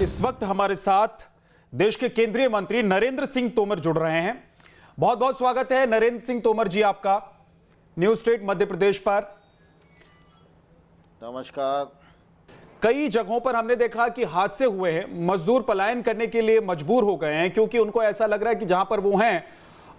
इस वक्त हमारे साथ देश के केंद्रीय मंत्री नरेंद्र सिंह तोमर जुड़ रहे हैं। बहुत बहुत स्वागत है नरेंद्र सिंह तोमर जी आपका न्यूज स्टेट मध्य प्रदेश पर। नमस्कार। कई जगहों पर हमने देखा कि हादसे हुए हैं, मजदूर पलायन करने के लिए मजबूर हो गए हैं क्योंकि उनको ऐसा लग रहा है कि जहां पर वो हैं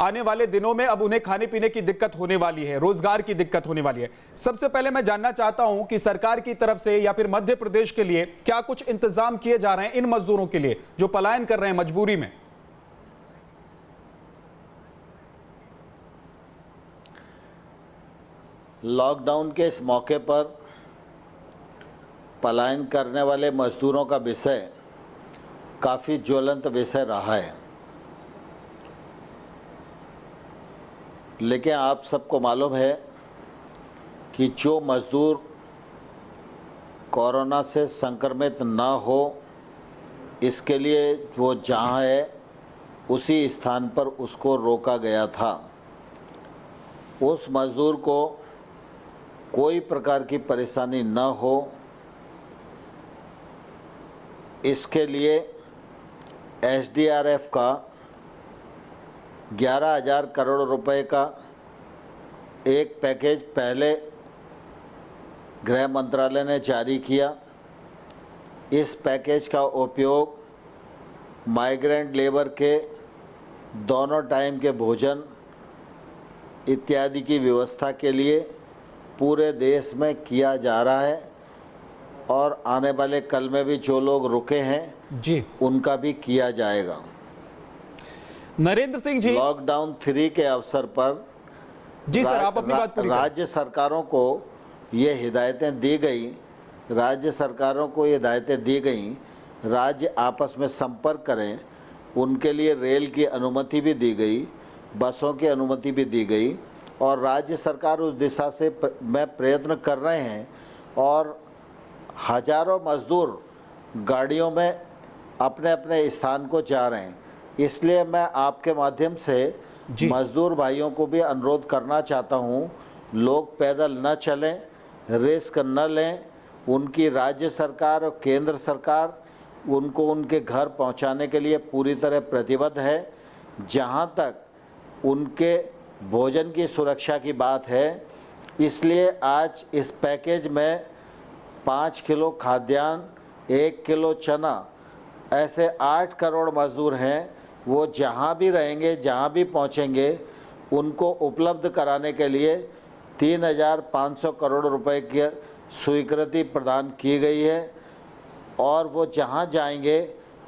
आने वाले दिनों में अब उन्हें खाने पीने की दिक्कत होने वाली है, रोजगार की दिक्कत होने वाली है। सबसे पहले मैं जानना चाहता हूं कि सरकार की तरफ से या फिर मध्य प्रदेश के लिए क्या कुछ इंतजाम किए जा रहे हैं इन मजदूरों के लिए जो पलायन कर रहे हैं मजबूरी में। लॉकडाउन के इस मौके पर पलायन करने वाले मजदूरों का विषय काफ़ी ज्वलंत विषय रहा है, लेकिन आप सबको मालूम है कि जो मजदूर कोरोना से संक्रमित ना हो इसके लिए वो जहाँ है उसी स्थान पर उसको रोका गया था। उस मजदूर को कोई प्रकार की परेशानी न हो इसके लिए एसडीआरएफ का 11,000 करोड़ रुपए का एक पैकेज पहले गृह मंत्रालय ने जारी किया। इस पैकेज का उपयोग माइग्रेंट लेबर के दोनों टाइम के भोजन इत्यादि की व्यवस्था के लिए पूरे देश में किया जा रहा है और आने वाले कल में भी जो लोग रुके हैं जी उनका भी किया जाएगा। नरेंद्र सिंह जी, लॉकडाउन 3 के अवसर पर जी सर आप अपनी बात पूरी करें। राज्य सरकारों को ये हिदायतें दी गई, राज्य आपस में संपर्क करें, उनके लिए रेल की अनुमति भी दी गई, बसों की अनुमति भी दी गई और राज्य सरकार उस दिशा से में प्रयत्न कर रहे हैं और हजारों मजदूर गाड़ियों में अपने अपने स्थान को जा रहे हैं। इसलिए मैं आपके माध्यम से मजदूर भाइयों को भी अनुरोध करना चाहता हूं, लोग पैदल न चलें, रिस्क न लें। उनकी राज्य सरकार और केंद्र सरकार उनको उनके घर पहुंचाने के लिए पूरी तरह प्रतिबद्ध है। जहां तक उनके भोजन की सुरक्षा की बात है, इसलिए आज इस पैकेज में 5 किलो खाद्यान्न, 1 किलो चना, ऐसे 8 करोड़ मजदूर हैं। वो जहाँ भी रहेंगे, जहाँ भी पहुँचेंगे, उनको उपलब्ध कराने के लिए 3,500 करोड़ रुपए की स्वीकृति प्रदान की गई है और वो जहाँ जाएंगे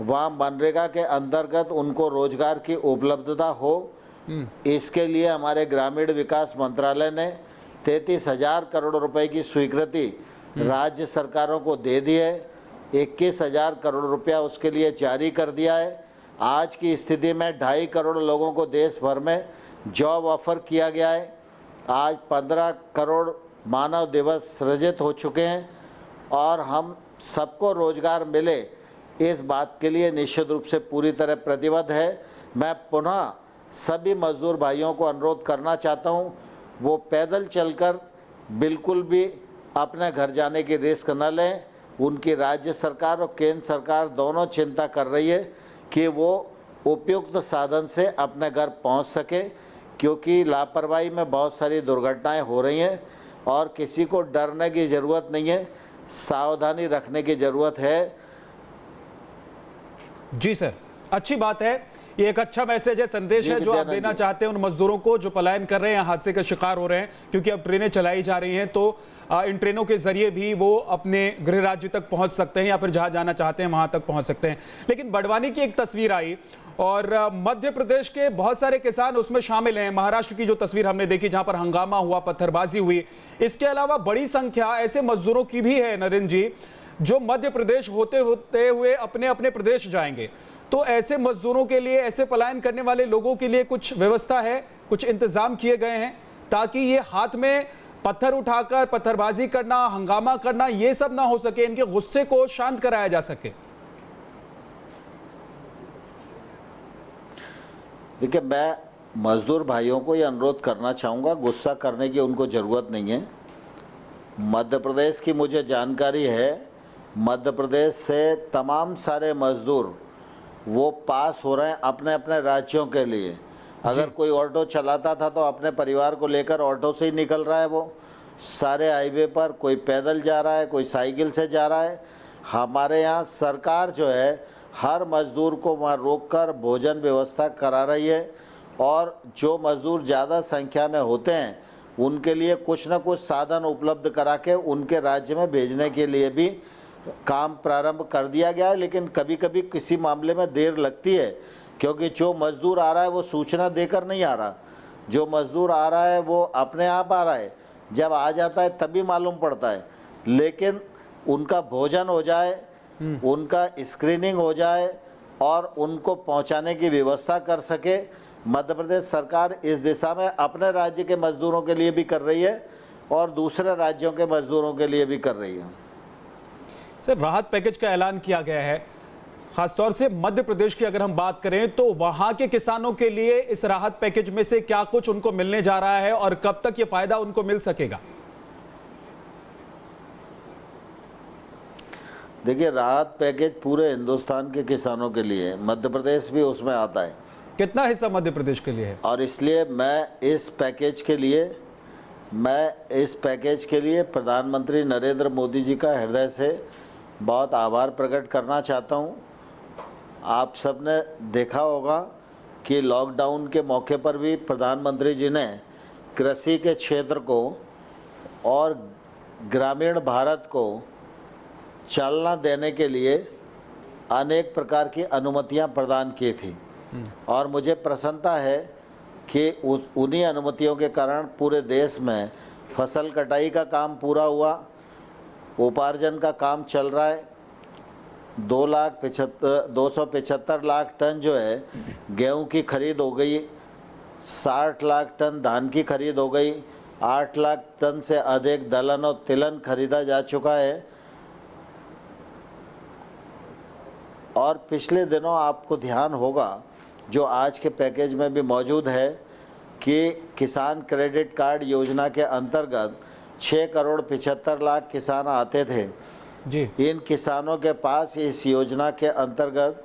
वहाँ मनरेगा के अंतर्गत उनको रोजगार की उपलब्धता हो। इसके लिए हमारे ग्रामीण विकास मंत्रालय ने 33,000 करोड़ रुपए की स्वीकृति राज्य सरकारों को दे दी है। 21,000 करोड़ रुपया उसके लिए जारी कर दिया है। आज की स्थिति में 2.5 करोड़ लोगों को देश भर में जॉब ऑफर किया गया है। आज 15 करोड़ मानव दिवस सृजित हो चुके हैं और हम सबको रोजगार मिले इस बात के लिए निश्चित रूप से पूरी तरह प्रतिबद्ध है। मैं पुनः सभी मजदूर भाइयों को अनुरोध करना चाहता हूं, वो पैदल चलकर बिल्कुल भी अपने घर जाने की रिस्क न लें। उनकी राज्य सरकार और केंद्र सरकार दोनों चिंता कर रही है कि वो उपयुक्त साधन से अपने घर पहुंच सके, क्योंकि लापरवाही में बहुत सारी दुर्घटनाएं हो रही हैं और किसी को डरने की ज़रूरत नहीं है, सावधानी रखने की ज़रूरत है। जी सर, अच्छी बात है। ये एक अच्छा मैसेज है, संदेश है जो आप देना चाहते हैं उन मजदूरों को जो पलायन कर रहे हैं, हादसे का शिकार हो रहे हैं। क्योंकि अब ट्रेनें चलाई जा रही हैं तो इन ट्रेनों के जरिए भी वो अपने गृह राज्य तक पहुंच सकते हैं या फिर जहां जाना चाहते हैं वहां तक पहुंच सकते हैं। लेकिन बड़वानी की एक तस्वीर आई और मध्य प्रदेश के बहुत सारे किसान उसमें शामिल हैं। महाराष्ट्र की जो तस्वीर हमने देखी जहां पर हंगामा हुआ, पत्थरबाजी हुई, इसके अलावा बड़ी संख्या ऐसे मजदूरों की भी है नरेंद्र जी जो मध्य प्रदेश होते होते हुए अपने अपने प्रदेश जाएंगे। तो ऐसे मजदूरों के लिए, ऐसे पलायन करने वाले लोगों के लिए कुछ व्यवस्था है, कुछ इंतजाम किए गए हैं ताकि ये हाथ में पत्थर उठाकर पत्थरबाजी करना, हंगामा करना, ये सब ना हो सके, इनके गुस्से को शांत कराया जा सके। देखिए, मैं मजदूर भाइयों को ये अनुरोध करना चाहूँगा, गुस्सा करने की उनको ज़रूरत नहीं है। मध्य प्रदेश की मुझे जानकारी है मध्य प्रदेश से तमाम सारे मजदूर वो पास हो रहे हैं अपने अपने राज्यों के लिए। अगर कोई ऑटो चलाता था तो अपने परिवार को लेकर ऑटो से ही निकल रहा है, वो सारे हाईवे पर, कोई पैदल जा रहा है, कोई साइकिल से जा रहा है। हमारे यहाँ सरकार जो है हर मजदूर को वहाँ रोककर भोजन व्यवस्था करा रही है, और जो मजदूर ज़्यादा संख्या में होते हैं उनके लिए कुछ न कुछ साधन उपलब्ध करा के उनके राज्य में भेजने के लिए भी काम प्रारंभ कर दिया गया है। लेकिन कभी कभी किसी मामले में देर लगती है, क्योंकि जो मजदूर आ रहा है वो सूचना देकर नहीं आ रहा। जो मजदूर आ रहा है वो अपने आप आ रहा है, जब आ जाता है तभी मालूम पड़ता है। लेकिन उनका भोजन हो जाए, उनका स्क्रीनिंग हो जाए और उनको पहुंचाने की व्यवस्था कर सके, मध्य प्रदेश सरकार इस दिशा में अपने राज्य के मजदूरों के लिए भी कर रही है और दूसरे राज्यों के मजदूरों के लिए भी कर रही है। सर, राहत पैकेज का ऐलान किया गया है, खासतौर से मध्य प्रदेश की अगर हम बात करें तो वहां के किसानों के लिए इस राहत पैकेज में से क्या कुछ उनको मिलने जा रहा है और कब तक ये फायदा उनको मिल सकेगा? देखिए, राहत पैकेज पूरे हिंदुस्तान के किसानों के लिए, मध्य प्रदेश भी उसमें आता है। कितना हिस्सा मध्य प्रदेश के लिए है? और इसलिए मैं इस पैकेज के लिए प्रधानमंत्री नरेंद्र मोदी जी का हृदय से बहुत आभार प्रकट करना चाहता हूँ। आप सबने देखा होगा कि लॉकडाउन के मौके पर भी प्रधानमंत्री जी ने कृषि के क्षेत्र को और ग्रामीण भारत को चालना देने के लिए अनेक प्रकार की अनुमतियां प्रदान की थी, और मुझे प्रसन्नता है कि उन्हीं अनुमतियों के कारण पूरे देश में फसल कटाई का काम पूरा हुआ, उपार्जन का काम चल रहा है। 275 लाख टन जो है गेहूं की खरीद हो गई, 60 लाख टन धान की खरीद हो गई, 8 लाख टन से अधिक दलहन और तिलहन खरीदा जा चुका है। और पिछले दिनों आपको ध्यान होगा, जो आज के पैकेज में भी मौजूद है, कि किसान क्रेडिट कार्ड योजना के अंतर्गत 6 करोड़ 75 लाख किसान आते थे जी। इन किसानों के पास इस योजना के अंतर्गत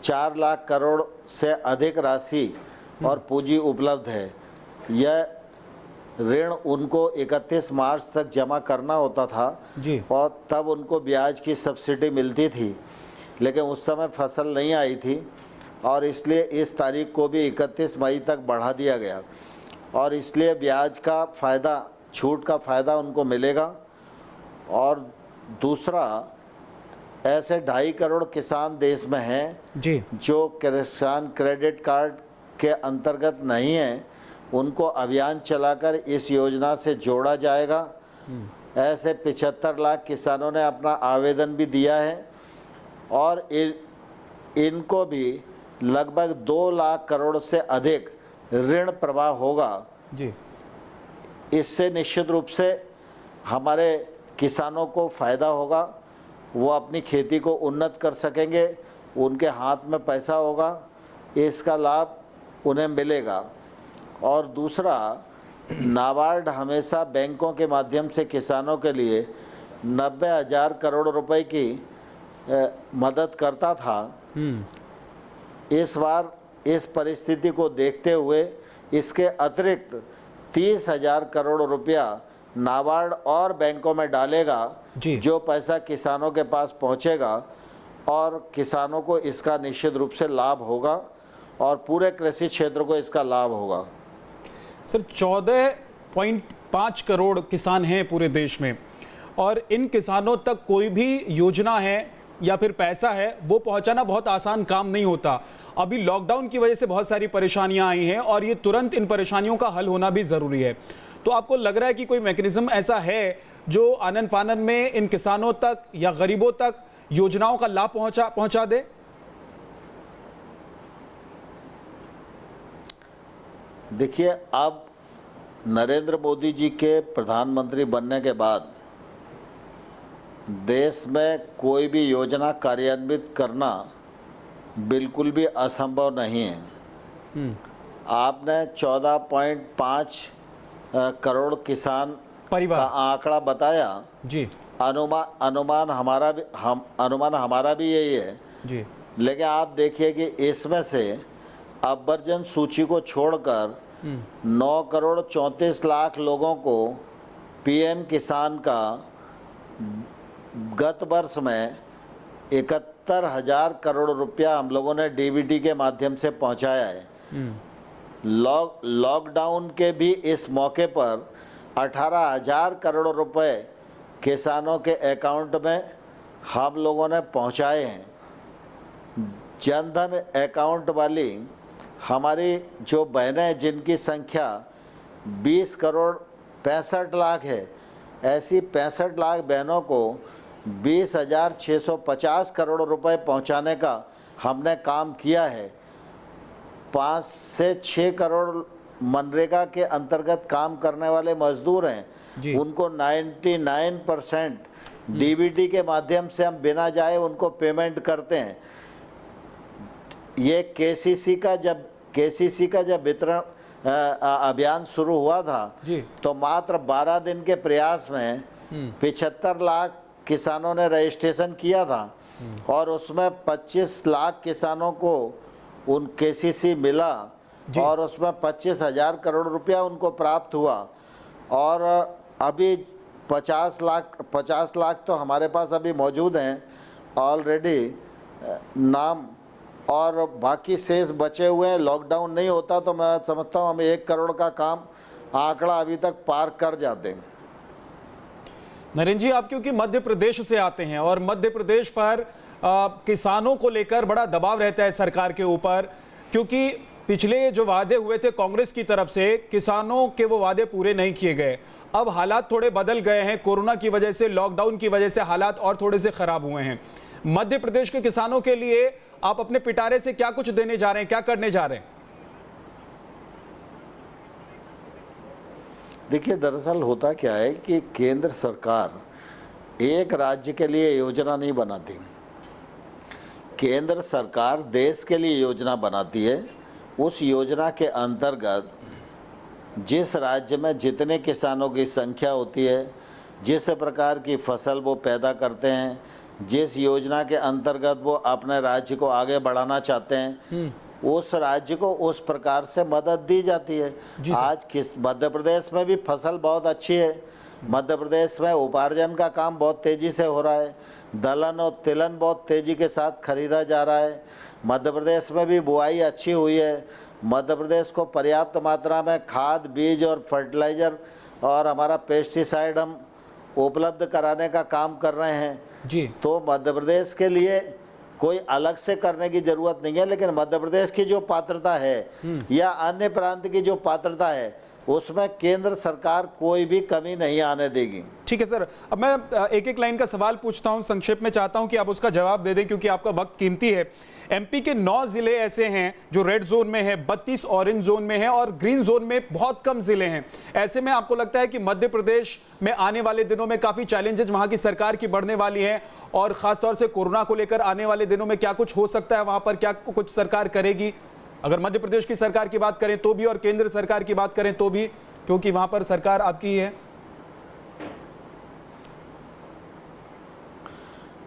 4 लाख करोड़ से अधिक राशि और पूंजी उपलब्ध है। यह ऋण उनको 31 मार्च तक जमा करना होता था जी। और तब उनको ब्याज की सब्सिडी मिलती थी, लेकिन उस समय फसल नहीं आई थी, और इसलिए इस तारीख को भी 31 मई तक बढ़ा दिया गया, और इसलिए ब्याज का फ़ायदा, छूट का फ़ायदा उनको मिलेगा। और दूसरा, ऐसे 2.5 करोड़ किसान देश में हैं जी, जो किसान क्रेडिट कार्ड के अंतर्गत नहीं हैं, उनको अभियान चलाकर इस योजना से जोड़ा जाएगा। ऐसे 75 लाख किसानों ने अपना आवेदन भी दिया है, और इनको भी लगभग 2 लाख करोड़ से अधिक ऋण प्रवाह होगा जी। इससे निश्चित रूप से हमारे किसानों को फ़ायदा होगा, वो अपनी खेती को उन्नत कर सकेंगे, उनके हाथ में पैसा होगा, इसका लाभ उन्हें मिलेगा। और दूसरा, नाबार्ड हमेशा बैंकों के माध्यम से किसानों के लिए 90,000 करोड़ रुपए की मदद करता था। इस बार इस परिस्थिति को देखते हुए इसके अतिरिक्त 30,000 करोड़ रुपया नाबार्ड और बैंकों में डालेगा, जो पैसा किसानों के पास पहुंचेगा और किसानों को इसका निश्चित रूप से लाभ होगा और पूरे कृषि क्षेत्र को इसका लाभ होगा। सर, 14.5 करोड़ किसान हैं पूरे देश में, और इन किसानों तक कोई भी योजना है या फिर पैसा है वो पहुंचाना बहुत आसान काम नहीं होता। अभी लॉकडाउन की वजह से बहुत सारी परेशानियां आई हैं और ये तुरंत इन परेशानियों का हल होना भी ज़रूरी है। तो आपको लग रहा है कि कोई मैकेनिज्म ऐसा है जो आनन फानन में इन किसानों तक या गरीबों तक योजनाओं का लाभ पहुंचा दे? देखिए, अब नरेंद्र मोदी जी के प्रधानमंत्री बनने के बाद देश में कोई भी योजना कार्यान्वित करना बिल्कुल भी असंभव नहीं है। आपने 14.5 करोड़ किसान परिवार का आंकड़ा बताया, जी अनुमान हमारा भी यही है जी। लेकिन आप देखिए कि इसमें से अबर्जन सूची को छोड़कर 9,34,00,000 लोगों को पीएम किसान का गत वर्ष में 71,000 करोड़ रुपया हम लोगों ने डीबीटी के माध्यम से पहुंचाया है। लॉकडाउन के भी इस मौके पर 18,000 करोड़ रुपए किसानों के अकाउंट में हम लोगों ने पहुंचाए हैं। जनधन अकाउंट वाली हमारी जो बहनें जिनकी संख्या 20 करोड़ 65 लाख है, ऐसी 65 लाख बहनों को 20,650 करोड़ रुपए पहुंचाने का हमने काम किया है। 5 से 6 करोड़ मनरेगा के अंतर्गत काम करने वाले मजदूर हैं, उनको 99% डीबीटी के माध्यम से हम बिना जाए उनको पेमेंट करते हैं। ये केसीसी का जब वितरण अभियान शुरू हुआ था तो मात्र 12 दिन के प्रयास में 75 लाख किसानों ने रजिस्ट्रेशन किया था और उसमें 25 लाख किसानों को उन केसीसी मिला और उसमें 25,000 करोड़ रुपया उनको प्राप्त हुआ। और अभी 50 लाख तो हमारे पास अभी मौजूद हैं ऑलरेडी नाम, और बाकी शेष बचे हुए हैं। लॉकडाउन नहीं होता तो मैं समझता हूँ हम 1 करोड़ का काम आंकड़ा अभी तक पार कर जाते हैं। नरेंद्र जी, आप क्योंकि मध्य प्रदेश से आते हैं और मध्य प्रदेश पर किसानों को लेकर बड़ा दबाव रहता है सरकार के ऊपर, क्योंकि पिछले जो वादे हुए थे कांग्रेस की तरफ से, किसानों के वो वादे पूरे नहीं किए गए। अब हालात थोड़े बदल गए हैं, कोरोना की वजह से, लॉकडाउन की वजह से हालात और थोड़े से खराब हुए हैं। मध्य प्रदेश के किसानों के लिए आप अपने पिटारे से क्या कुछ देने जा रहे हैं, क्या करने जा रहे हैं? देखिए, दरअसल होता क्या है कि केंद्र सरकार एक राज्य के लिए योजना नहीं बनाती। केंद्र सरकार देश के लिए योजना बनाती है। उस योजना के अंतर्गत जिस राज्य में जितने किसानों की संख्या होती है, जिस प्रकार की फसल वो पैदा करते हैं, जिस योजना के अंतर्गत वो अपने राज्य को आगे बढ़ाना चाहते हैं, उस राज्य को उस प्रकार से मदद दी जाती है। आज मध्य प्रदेश में भी फसल बहुत अच्छी है। मध्य प्रदेश में उपार्जन का काम बहुत तेज़ी से हो रहा है। दलहन और तिलहन बहुत तेज़ी के साथ खरीदा जा रहा है। मध्य प्रदेश में भी बुआई अच्छी हुई है। मध्य प्रदेश को पर्याप्त मात्रा में खाद, बीज और फर्टिलाइज़र और हमारा पेस्टिसाइड हम उपलब्ध कराने का काम कर रहे हैं जी। तो मध्य प्रदेश के लिए कोई अलग से करने की जरूरत नहीं है, लेकिन मध्य प्रदेश की जो पात्रता है या अन्य प्रांत की जो पात्रता है, उसमें केंद्र सरकार कोई भी कमी नहीं आने देगी। ठीक है सर, अब मैं एक एक लाइन का सवाल पूछता हूं, संक्षेप में चाहता हूं कि आप उसका जवाब दे दें क्योंकि आपका वक्त कीमती है। एमपी के 9 जिले ऐसे हैं जो रेड जोन में है, 32 ऑरेंज जोन में है और ग्रीन जोन में बहुत कम जिले हैं। ऐसे में आपको लगता है कि मध्य प्रदेश में आने वाले दिनों में काफी चैलेंजेस वहां की सरकार की बढ़ने वाली है, और खासतौर से कोरोना को लेकर आने वाले दिनों में क्या कुछ हो सकता है, वहां पर क्या कुछ सरकार करेगी? अगर मध्य प्रदेश की सरकार की बात करें तो भी और केंद्र सरकार की बात करें तो भी, क्योंकि वहां पर सरकार आपकी ही है।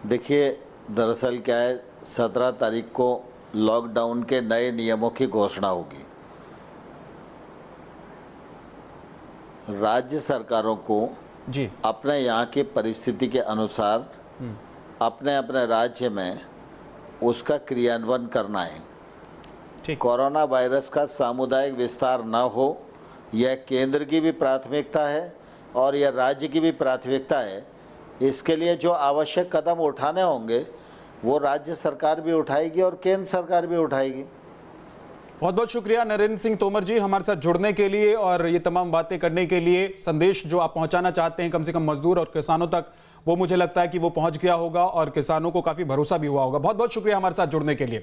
देखिए, दरअसल क्या है, 17 तारीख को लॉकडाउन के नए नियमों की घोषणा होगी। राज्य सरकारों को जी अपने यहाँ की परिस्थिति के अनुसार अपने अपने राज्य में उसका क्रियान्वयन करना है। कोरोना वायरस का सामुदायिक विस्तार न हो, यह केंद्र की भी प्राथमिकता है और यह राज्य की भी प्राथमिकता है। इसके लिए जो आवश्यक कदम उठाने होंगे वो राज्य सरकार भी उठाएगी और केंद्र सरकार भी उठाएगी। बहुत बहुत शुक्रिया नरेंद्र सिंह तोमर जी हमारे साथ जुड़ने के लिए और ये तमाम बातें करने के लिए। संदेश जो आप पहुंचाना चाहते हैं कम से कम मजदूर और किसानों तक, वो मुझे लगता है कि वो पहुंच गया होगा और किसानों को काफी भरोसा भी हुआ होगा। बहुत बहुत शुक्रिया हमारे साथ जुड़ने के लिए।